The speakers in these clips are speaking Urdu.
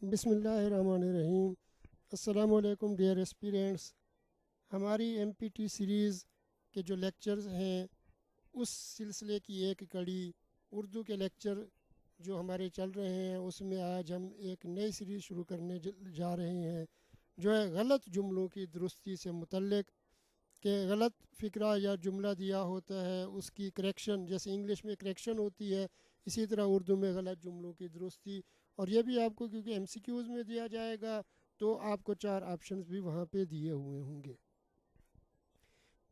بسم اللہ الرحمن الرحیم۔ السلام علیکم ڈیئر اسپیرینٹس۔ ہماری ایم پی ٹی سیریز کے جو لیکچرز ہیں اس سلسلے کی ایک کڑی اردو کے لیکچر جو ہمارے چل رہے ہیں، اس میں آج ہم ایک نئی سیریز شروع کرنے جا رہے ہیں جو ہے غلط جملوں کی درستی سے متعلق، کہ غلط فقرہ یا جملہ دیا ہوتا ہے اس کی کریکشن، جیسے انگلش میں کریکشن ہوتی ہے اسی طرح اردو میں غلط جملوں کی درستی۔ اور یہ بھی آپ کو کیونکہ ایم سی کیوز میں دیا جائے گا تو آپ کو 4 آپشنز بھی وہاں پہ دیے ہوئے ہوں گے۔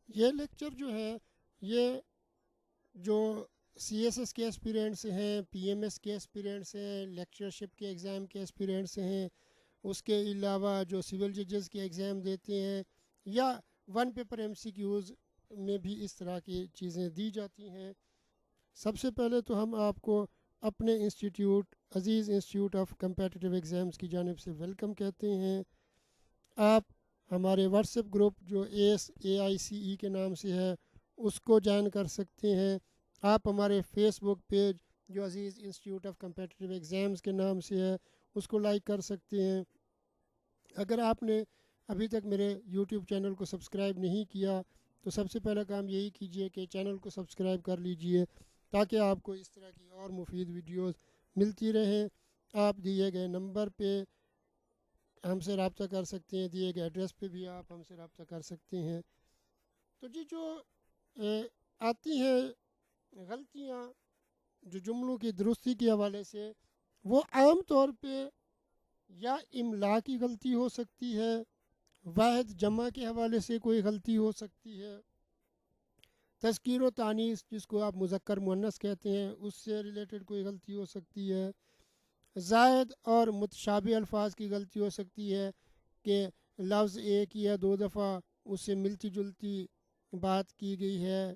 یہ لیکچر جو ہے یہ جو سی ایس ایس کے ایسپیرینٹس ہیں، پی ایم ایس کے ایسپیرینٹس ہیں، لیکچرشپ کے ایگزام کے ایسپیرینٹس ہیں، اس کے علاوہ جو سول ججز کے ایگزام دیتے ہیں یا one paper M C Qs میں بھی اس طرح کی چیزیں دی جاتی ہیں۔ سب سے پہلے تو ہم آپ کو اپنے institute Aziz institute of competitive exams کی جانب سے ویلکم کہتے ہیں۔ آپ ہمارے واٹس ایپ گروپ جو AICE کے نام سے ہے اس کو جوائن کر سکتے ہیں۔ آپ ہمارے فیس بک پیج جو عزیز انسٹیٹیوٹ آف کمپیٹیٹیو ایگزامز کے نام سے ہے اس کو لائک کر سکتے ہیں۔ اگر آپ نے ابھی تک میرے یوٹیوب چینل کو سبسکرائب نہیں کیا تو سب سے پہلا کام یہی کیجئے کہ چینل کو سبسکرائب کر لیجئے تاکہ آپ کو اس طرح کی اور مفید ویڈیوز ملتی رہیں۔ آپ دیے گئے نمبر پہ ہم سے رابطہ کر سکتے ہیں، دیے گئے ایڈریس پہ بھی آپ ہم سے رابطہ کر سکتے ہیں۔ تو جو آتی ہیں غلطیاں جو جملوں کی درستی کے حوالے سے، وہ عام طور پہ یا املا کی غلطی ہو سکتی ہے، واحد جمع کے حوالے سے کوئی غلطی ہو سکتی ہے، تذکیر و تانیث جس کو آپ مذکر مؤنث کہتے ہیں اس سے ریلیٹڈ کوئی غلطی ہو سکتی ہے، زائد اور متشابہ الفاظ کی غلطی ہو سکتی ہے کہ لفظ ایک یا 2 دفعہ اس سے ملتی جلتی بات کی گئی ہے،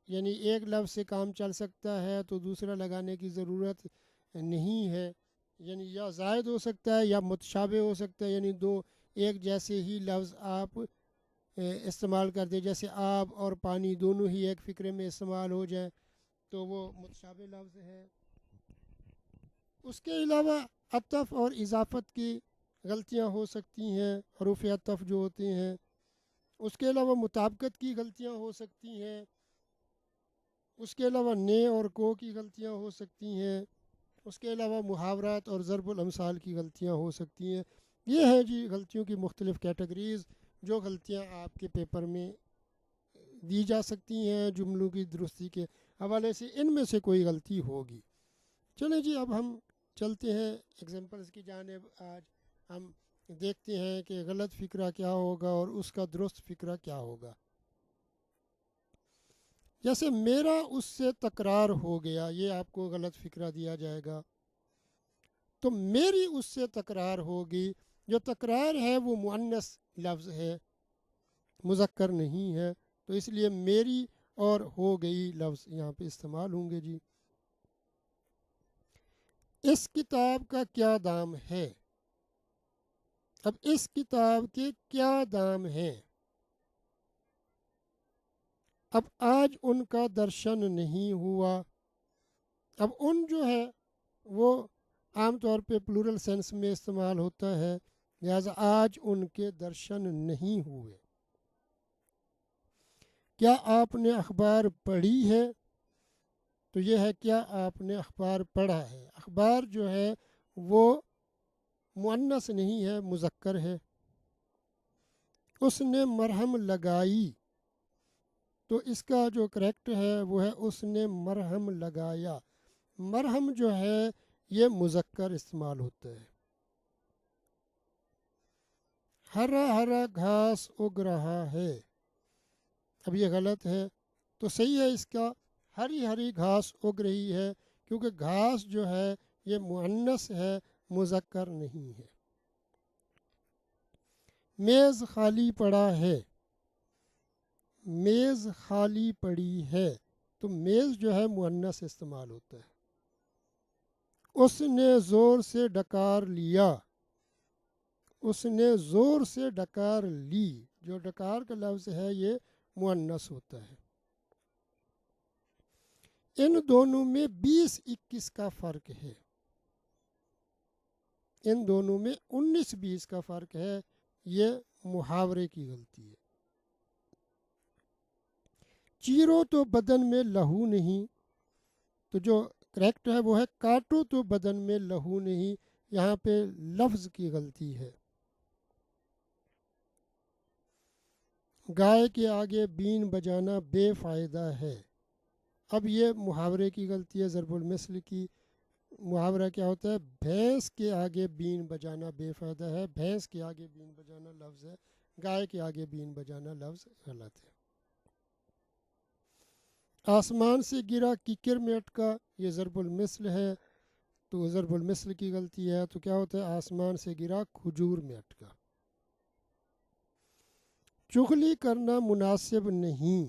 یعنی ایک لفظ سے کام چل سکتا ہے تو دوسرا لگانے کی ضرورت نہیں ہے، یعنی یا زائد ہو سکتا ہے یا متشابہ ہو سکتا ہے، یعنی دو ایک جیسے ہی لفظ آپ استعمال کر دیں، جیسے آب اور پانی دونوں ہی ایک فقرے میں استعمال ہو جائیں تو وہ متشابہ لفظ ہے۔ اس کے علاوہ عطف اور اضافت کی غلطیاں ہو سکتی ہیں، حروف عطف جو ہوتے ہیں۔ اس کے علاوہ مطابقت کی غلطیاں ہو سکتی ہیں۔ اس کے علاوہ نے اور کو کی غلطیاں ہو سکتی ہیں۔ اس کے علاوہ محاورات اور ضرب الامثال کی غلطیاں ہو سکتی ہیں۔ یہ ہیں جی غلطیوں کی مختلف کیٹیگریز جو غلطیاں آپ کے پیپر میں دی جا سکتی ہیں جملوں کی درستی کے حوالے سے، ان میں سے کوئی غلطی ہوگی۔ چلیں جی اب ہم چلتے ہیں ایگزامپلس کی جانب۔ آج ہم دیکھتے ہیں کہ غلط فقرہ کیا ہوگا اور اس کا درست فقرہ کیا ہوگا۔ جیسے میرا اس سے تکرار ہو گیا، یہ آپ کو غلط فقرہ دیا جائے گا۔ تو میری اس سے تکرار ہوگی، جو تکرار ہے وہ مؤنث لفظ ہے، مذکر نہیں ہے، تو اس لیے میری اور ہو گئی لفظ یہاں پہ استعمال ہوں گے جی۔ اس کتاب کا کیا دام ہے؟ اب اس کتاب کے کیا دام ہیں؟ اب آج ان کا درشن نہیں ہوا۔ اب ان جو ہے وہ عام طور پہ پلورل سینس میں استعمال ہوتا ہے، لہذا آج ان کے درشن نہیں ہوئے۔ کیا آپ نے اخبار پڑھی ہے؟ تو یہ ہے کیا آپ نے اخبار پڑھا ہے۔ اخبار جو ہے وہ مؤنث نہیں ہے، مذکر ہے۔ اس نے مرہم لگائی، تو اس کا جو کریکٹ ہے وہ ہے اس نے مرہم لگایا۔ مرہم جو ہے یہ مذکر استعمال ہوتا ہے۔ ہرا ہرا گھاس اگ رہا ہے، اب یہ غلط ہے، تو صحیح ہے اس کا ہری ہری گھاس اگ رہی ہے، کیونکہ گھاس جو ہے یہ مؤنث ہے، مذکر نہیں ہے۔ میز خالی پڑا ہے، میز خالی پڑی ہے، تو میز جو ہے مؤنث استعمال ہوتا ہے۔ اس نے زور سے ڈکار لیا، اس نے زور سے ڈکار لی، جو ڈکار کا لفظ ہے یہ مؤنث ہوتا ہے۔ ان دونوں میں 20-21 کا فرق ہے۔ ان دونوں میں 19-20 کا فرق ہے، یہ محاورے کی غلطی ہے۔ چیرو تو بدن میں لہو نہیں، تو جو کریکٹ ہے وہ ہے کاٹو تو بدن میں لہو نہیں، یہاں پہ لفظ کی غلطی ہے۔ گائے کے آگے بین بجانا بے فائدہ ہے، اب یہ محاورے کی غلطی ہے، ضرب المثل کی۔ محاورہ کیا ہوتا ہے؟ بھینس کے آگے بین بجانا بے فائدہ ہے، بھینس کے آگے بین بجانا لفظ ہے، گائے کے آگے بین بجانا لفظ غلط ہے۔ آسمان سے گرا ککر میں اٹکا، یہ ضرب المثل ہے، تو ضرب المثل کی غلطی ہے، تو کیا ہوتا ہے؟ آسمان سے گرا کھجور میں اٹکا۔ چغلی کرنا مناسب نہیں،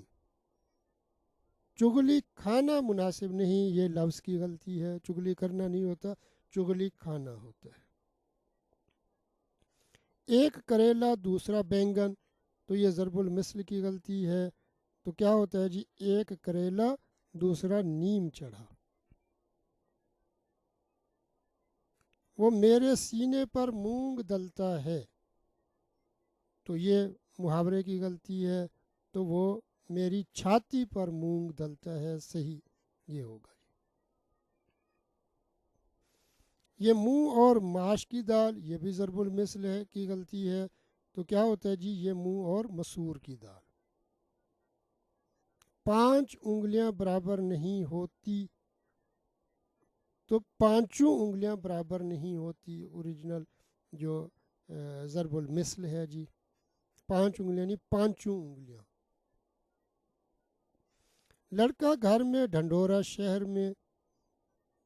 چغلی کھانا مناسب نہیں، یہ لفظ کی غلطی ہے، چغلی کرنا نہیں ہوتا، چغلی کھانا ہوتا ہے۔ ایک کریلا دوسرا بینگن، تو یہ ضرب المثل کی غلطی ہے، تو کیا ہوتا ہے جی؟ ایک کریلا دوسرا نیم چڑھا۔ وہ میرے سینے پر مونگ دلتا ہے، تو یہ محاورے کی غلطی ہے، تو وہ میری چھاتی پر مونگ دلتا ہے، صحیح یہ ہوگا۔ یہ منہ اور ماش کی دال، یہ بھی ضرب المثل ہے کی غلطی ہے، تو کیا ہوتا ہے جی؟ یہ منہ اور مسور کی دال۔ 5 انگلیاں برابر نہیں ہوتی، تو 5 انگلیاں برابر نہیں ہوتی، اوریجنل جو ضرب المثل ہے جی، 5 انگلیاں نہیں، 5 انگلیاں۔ لڑکا گھر میں ڈھنڈورا شہر میں،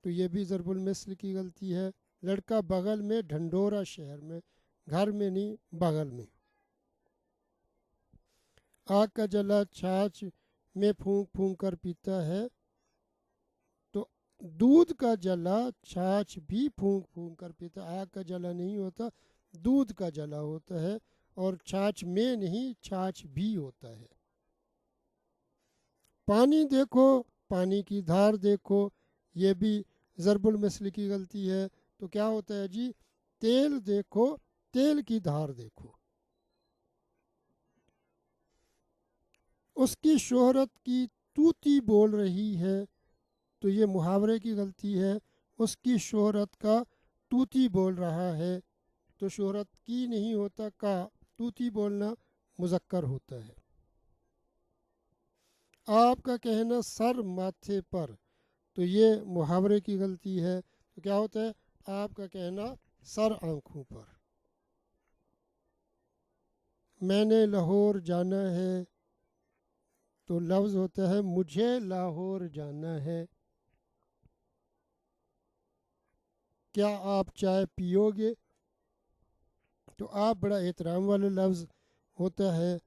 تو یہ بھی ضرب المثل کی غلطی ہے، لڑکا بغل میں ڈھنڈورا شہر میں، گھر میں نہیں بغل میں۔ آگ کا جلا چھاچھ میں پھونک پھونک کر پیتا ہے، تو دودھ کا جلا چھاچھ بھی پھونک پھونک کر پیتا ہے، آگ کا جلا نہیں ہوتا، دودھ کا جلا ہوتا ہے، اور چھاچھ میں نہیں، چھاچھ بھی ہوتا ہے۔ پانی دیکھو پانی کی دھار دیکھو، یہ بھی ضرب المثل کی غلطی ہے، تو کیا ہوتا ہے جی؟ تیل دیکھو تیل کی دھار دیکھو۔ اس کی شہرت کی توتی بول رہی ہے، تو یہ محاورے کی غلطی ہے، اس کی شہرت کا توتی بول رہا ہے، تو شہرت کی نہیں ہوتا، کا، توتی بولنا مذکر ہوتا ہے۔ آپ کا کہنا سر ماتھے پر، تو یہ محاورے کی غلطی ہے، تو کیا ہوتا ہے؟ آپ کا کہنا سر آنکھوں پر۔ میں نے لاہور جانا ہے، تو لفظ ہوتا ہے مجھے لاہور جانا ہے۔ کیا آپ چائے پیو گے، تو آپ بڑا احترام والا لفظ ہوتا ہے،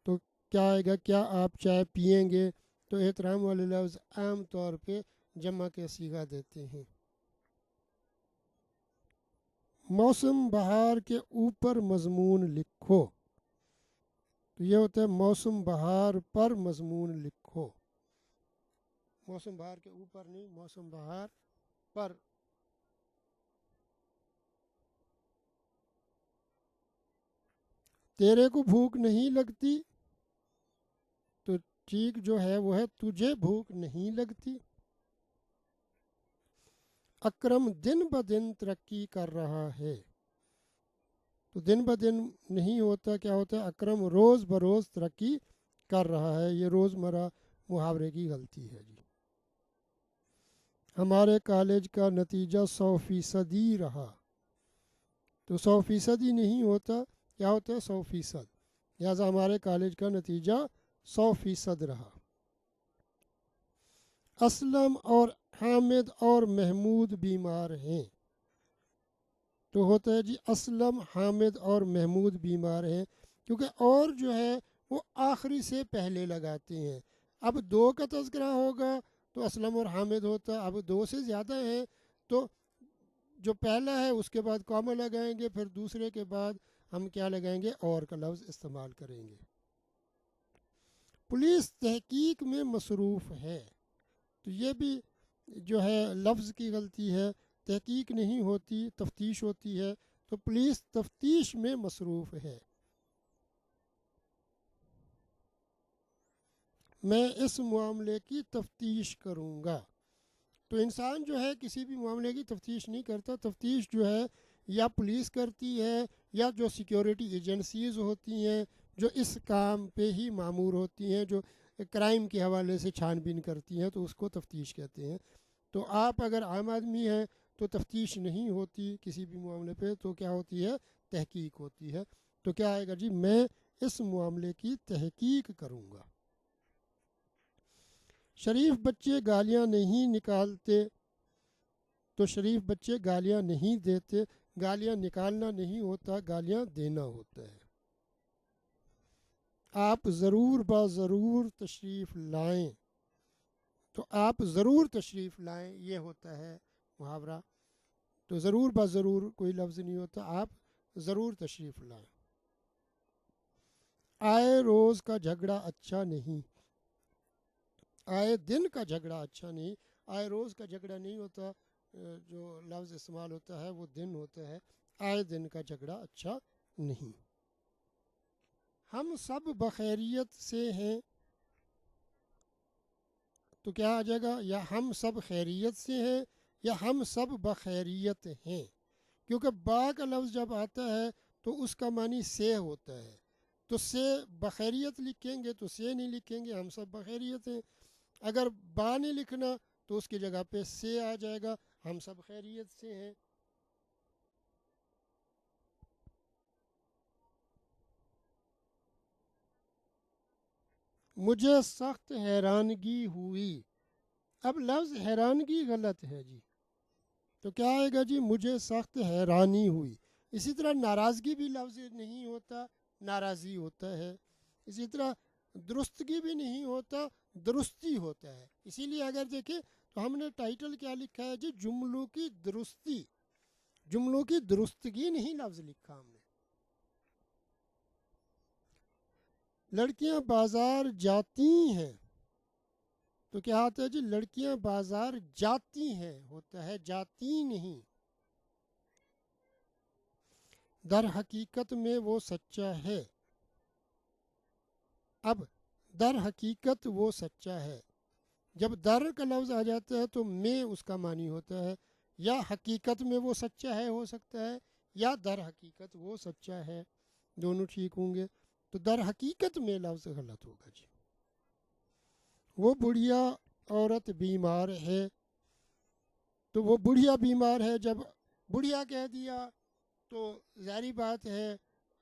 تو کیا آئے گا؟ کیا آپ چائے پئیں گے، تو احترام والے لفظ عام طور پہ جمع کے صیغہ دیتے ہیں۔ موسم بہار کے اوپر مضمون لکھو، تو یہ ہوتا ہے موسم بہار پر مضمون لکھو، موسم بہار کے اوپر نہیں، موسم بہار پر۔ تیرے کو بھوک نہیں لگتی، تو ٹھیک جو ہے وہ ہے تجھے بھوک نہیں لگتی۔ اکرم دن بدن ترقی کر رہا ہے، تو دن بدن نہیں ہوتا، کیا ہوتا ہے؟ اکرم روز بروز ترقی کر رہا ہے، یہ روزمرہ محاورے کی غلطی ہے جی۔ ہمارے کالج کا نتیجہ 100% رہا، تو 100% نہیں ہوتا، کیا ہوتا ہے؟ 100%، لہٰذا ہمارے کالج کا نتیجہ 100% رہا۔ اسلم اور حامد اور محمود بیمار ہیں، تو ہوتا ہے جی اسلم، حامد اور محمود بیمار ہیں، کیونکہ اور جو ہے وہ آخری سے پہلے لگاتے ہیں۔ اب 2 کا تذکرہ ہوگا تو اسلم اور حامد ہوتا، اب 2 سے زیادہ ہیں تو جو پہلا ہے اس کے بعد کامہ لگائیں گے، پھر دوسرے کے بعد ہم کیا لگائیں گے؟ اور کا لفظ استعمال کریں گے۔ پولیس تحقیق میں مصروف ہے، تو یہ بھی جو ہے لفظ کی غلطی ہے، تحقیق نہیں ہوتی، تفتیش ہوتی ہے، تو پولیس تفتیش میں مصروف ہے۔ میں اس معاملے کی تفتیش کروں گا۔ تو انسان جو ہے کسی بھی معاملے کی تفتیش نہیں کرتا، تفتیش جو ہے یا پولیس کرتی ہے یا جو سیکیورٹی ایجنسیز ہوتی ہیں جو اس کام پہ ہی مامور ہوتی ہیں، جو کرائم کے حوالے سے چھان بین کرتی ہیں، تو اس کو تفتیش کہتے ہیں۔ تو آپ اگر عام آدمی ہیں تو تفتیش نہیں ہوتی کسی بھی معاملے پہ، تو کیا ہوتی ہے؟ تحقیق ہوتی ہے۔ تو کیا آئے گا جی؟ میں اس معاملے کی تحقیق کروں گا۔ شریف بچے گالیاں نہیں نکالتے، تو شریف بچے گالیاں نہیں دیتے۔ گالیاں نکالنا نہیں ہوتا، گالیاں دینا ہوتا ہے۔ آپ ضرور با ضرور تشریف لائیں، تو آپ ضرور تشریف لائیں یہ ہوتا ہے محاورہ۔ تو ضرور با ضرور کوئی لفظ نہیں ہوتا، آپ ضرور تشریف لائیں۔ آئے روز کا جھگڑا اچھا نہیں، آئے دن کا جھگڑا اچھا نہیں۔ آئے روز کا جھگڑا نہیں ہوتا، جو لفظ استعمال ہوتا ہے وہ دن ہوتا ہے۔ آئے دن کا جھگڑا اچھا نہیں۔ ہم سب بخیریت سے ہیں، تو کیا آ جائے گا؟ یا ہم سب خیریت سے ہیں یا ہم سب بخیریت ہیں، کیونکہ با کا لفظ جب آتا ہے تو اس کا معنی سے ہوتا ہے۔ تو سے بخیریت لکھیں گے تو سے نہیں لکھیں گے، ہم سب بخیریت ہیں۔ اگر با نہیں لکھنا تو اس کی جگہ پہ سے آ جائے گا، ہم سب خیریت سے ہیں۔ مجھے سخت حیرانگی ہوئی، اب لفظ حیرانگی غلط ہے جی، تو کیا آئے گا جی؟ مجھے سخت حیرانی ہوئی۔ اسی طرح ناراضگی بھی لفظ نہیں ہوتا، ناراضی ہوتا ہے۔ اسی طرح درستگی بھی نہیں ہوتا، درستی ہوتا ہے۔ اسی لیے اگر دیکھیں تو ہم نے ٹائٹل کیا لکھا ہے جی؟ جملوں کی درستی، جملوں کی درستگی نہیں لفظ لکھا ہم نے۔ لڑکیاں بازار جاتی ہیں، تو کیا آتا ہے جی؟ لڑکیاں بازار جاتی ہیں ہوتا ہے، جاتی نہیں۔ در حقیقت میں وہ سچا ہے، اب در حقیقت وہ سچا ہے، جب در کا لفظ آ جاتا ہے تو میں اس کا معنی ہوتا ہے، یا حقیقت میں وہ سچا ہے ہو سکتا ہے، یا در حقیقت وہ سچا ہے، دونوں ٹھیک ہوں گے۔ تو در حقیقت میں لفظ غلط ہوگا جی۔ وہ بڑھیا عورت بیمار ہے، تو وہ بڑھیا بیمار ہے، جب بڑھیا کہہ دیا تو ظاہری بات ہے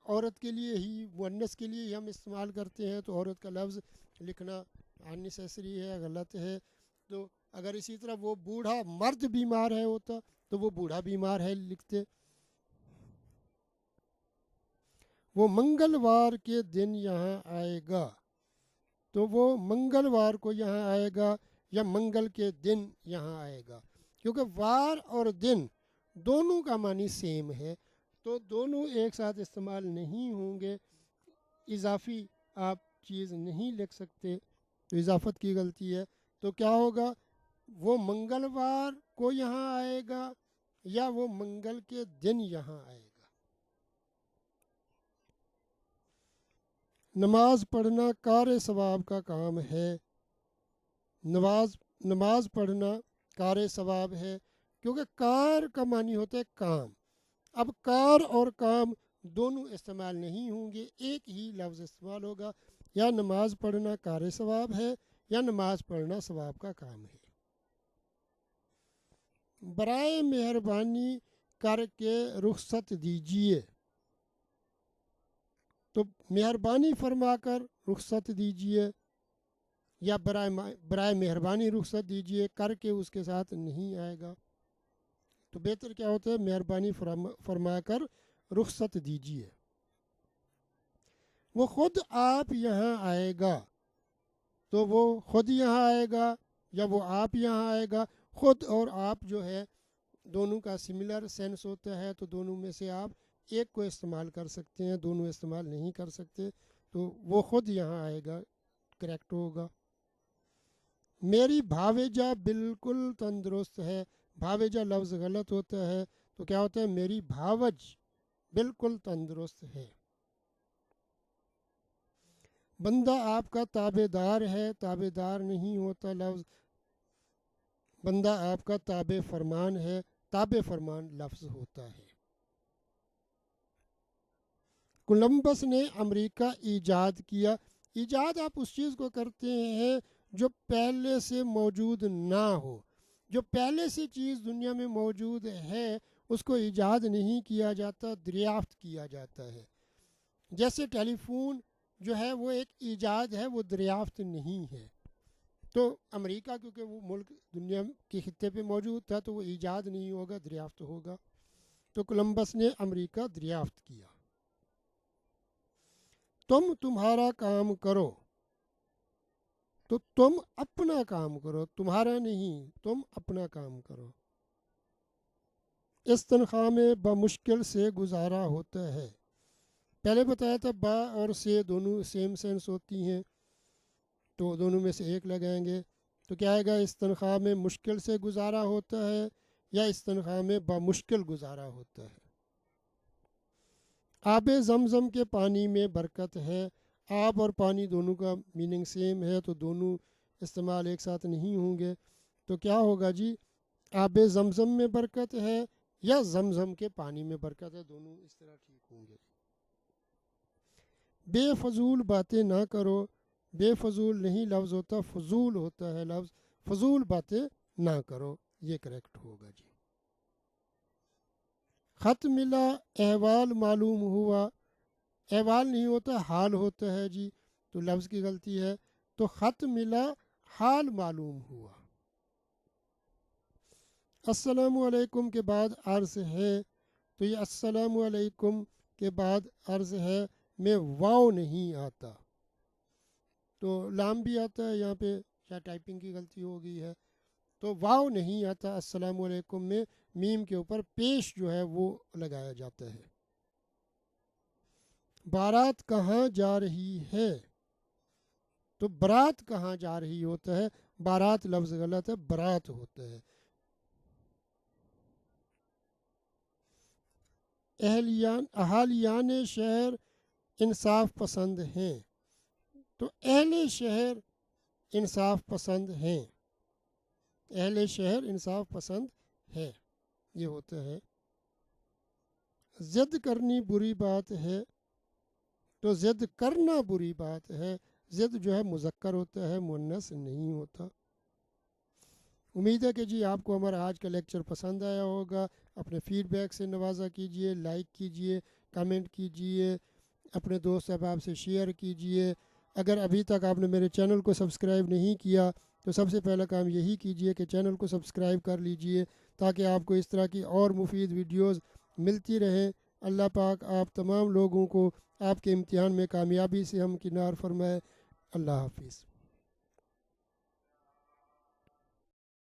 عورت کے لیے ہی، مؤنث کے لیے ہی ہم استعمال کرتے ہیں، تو عورت کا لفظ لکھنا اننیسیسری ہے، غلط ہے۔ تو اگر اسی طرح وہ بوڑھا مرد بیمار ہے ہوتا تو وہ بوڑھا بیمار ہے لکھتے۔ وہ منگلوار کے دن یہاں آئے گا، تو وہ منگلوار کو یہاں آئے گا یا منگل کے دن یہاں آئے گا، کیونکہ وار اور دن دونوں کا معنی سیم ہے، تو دونوں ایک ساتھ استعمال نہیں ہوں گے۔ اضافی آپ چیز نہیں لکھ سکتے، تو اضافت کی غلطی ہے۔ تو کیا ہوگا؟ وہ منگلوار کو یہاں آئے گا یا وہ منگل کے دن یہاں آئے گا۔ نماز پڑھنا کار ثواب کا کام ہے، نماز پڑھنا کار ثواب ہے، کیونکہ کار کا معنی ہوتا ہے کام۔ اب کار اور کام دونوں استعمال نہیں ہوں گے، ایک ہی لفظ استعمال ہوگا، یا نماز پڑھنا کار ثواب ہے یا نماز پڑھنا ثواب کا کام ہے۔ برائے مہربانی کر کے رخصت دیجیے، تو مہربانی فرما کر رخصت دیجیے، یا برائے مہربانی رخصت دیجیے، کر کے اس کے ساتھ نہیں آئے گا۔ تو بہتر کیا ہوتا ہے؟ مہربانی فرما کر رخصت دیجیے۔ وہ خود آپ یہاں آئے گا، تو وہ خود یہاں آئے گا یا وہ آپ یہاں آئے گا۔ خود اور آپ جو ہے دونوں کا سملر سینس ہوتا ہے، تو دونوں میں سے آپ ایک کو استعمال کر سکتے ہیں، دونوں استعمال نہیں کر سکتے، تو وہ خود یہاں آئے گا کریکٹ ہوگا۔ میری بھاویجا بالکل تندرست ہے، بھاوجہ لفظ غلط ہوتا ہے تو کیا ہوتا ہے؟ میری بھاوج بالکل تندرست ہے۔ بندہ آپ کا تابع دار ہے، تابع دار نہیں ہوتا لفظ، بندہ آپ کا تابع فرمان ہے، تابع فرمان لفظ ہوتا ہے۔ کولمبس نے امریکہ ایجاد کیا۔ ایجاد آپ اس چیز کو کرتے ہیں جو پہلے سے موجود نہ ہو۔ جو پہلے سے چیز دنیا میں موجود ہے اس کو ایجاد نہیں کیا جاتا، دریافت کیا جاتا ہے۔ جیسے ٹیلی فون جو ہے وہ ایک ایجاد ہے، وہ دریافت نہیں ہے۔ تو امریکہ کیونکہ وہ ملک دنیا کے خطے پہ موجود تھا تو وہ ایجاد نہیں ہوگا، دریافت ہوگا۔ تو کولمبس نے امریکہ دریافت کیا۔ تم تمہارا کام کرو تو تم اپنا کام کرو، تمہارا نہیں، تم اپنا کام کرو۔ اس تنخواہ میں بمشکل سے گزارا ہوتا ہے۔ پہلے بتایا تھا با اور سے دونوں سیم سینس ہوتی ہیں، تو دونوں میں سے ایک لگائیں گے تو کیا آئے گا؟ اس تنخواہ میں مشکل سے گزارا ہوتا ہے یا اس تنخواہ میں بمشکل گزارا ہوتا ہے۔ آب زمزم کے پانی میں برکت ہے۔ آب اور پانی دونوں کا میننگ سیم ہے تو دونوں استعمال ایک ساتھ نہیں ہوں گے، تو کیا ہوگا جی؟ آب زمزم میں برکت ہے یا زمزم کے پانی میں برکت ہے، دونوں اس طرح ٹھیک ہوں گے۔ بے فضول باتیں نہ کرو۔ بے فضول نہیں لفظ ہوتا، فضول ہوتا ہے لفظ۔ فضول باتیں نہ کرو، یہ کریکٹ ہوگا جی۔ خط ملا، احوال معلوم ہوا۔ احوال نہیں ہوتا، حال ہوتا ہے جی، تو لفظ کی غلطی ہے۔ تو خط ملا، حال معلوم ہوا۔ السلام علیکم کے بعد عرض ہے، تو یہ السلام علیکم کے بعد عرض ہے میں واو نہیں آتا، تو لام بھی آتا ہے یہاں پہ، شاید ٹائپنگ کی غلطی ہو گئی ہے، تو واو نہیں آتا السلام علیکم میں، میم کے اوپر پیش جو ہے وہ لگایا جاتا ہے۔ بارات کہاں جا رہی ہے؟ تو برات کہاں جا رہی ہوتا ہے، بارات لفظ غلط ہے، برات ہوتا ہے۔ اہالیان شہر انصاف پسند ہیں، تو اہل شہر انصاف پسند ہیں، اہل شہر انصاف پسند ہے، یہ ہوتا ہے۔ ضد کرنی بری بات ہے، تو ضد کرنا بری بات ہے۔ ضد جو ہے مذکر ہوتا ہے، مؤنث نہیں ہوتا۔ امید ہے کہ جی آپ کو ہمارا آج کا لیکچر پسند آیا ہوگا۔ اپنے فیڈ بیک سے نوازا کیجئے، لائک کیجئے، کمنٹ کیجئے، اپنے دوست احباب سے شیئر کیجئے۔ اگر ابھی تک آپ نے میرے چینل کو سبسکرائب نہیں کیا تو سب سے پہلا کام یہی کیجئے کہ چینل کو سبسکرائب کر لیجئے تاکہ آپ کو اس طرح کی اور مفید ویڈیوز ملتی رہیں۔ اللہ پاک آپ تمام لوگوں کو آپ کے امتحان میں کامیابی سے ہمکنار فرمائے۔ اللہ حافظ۔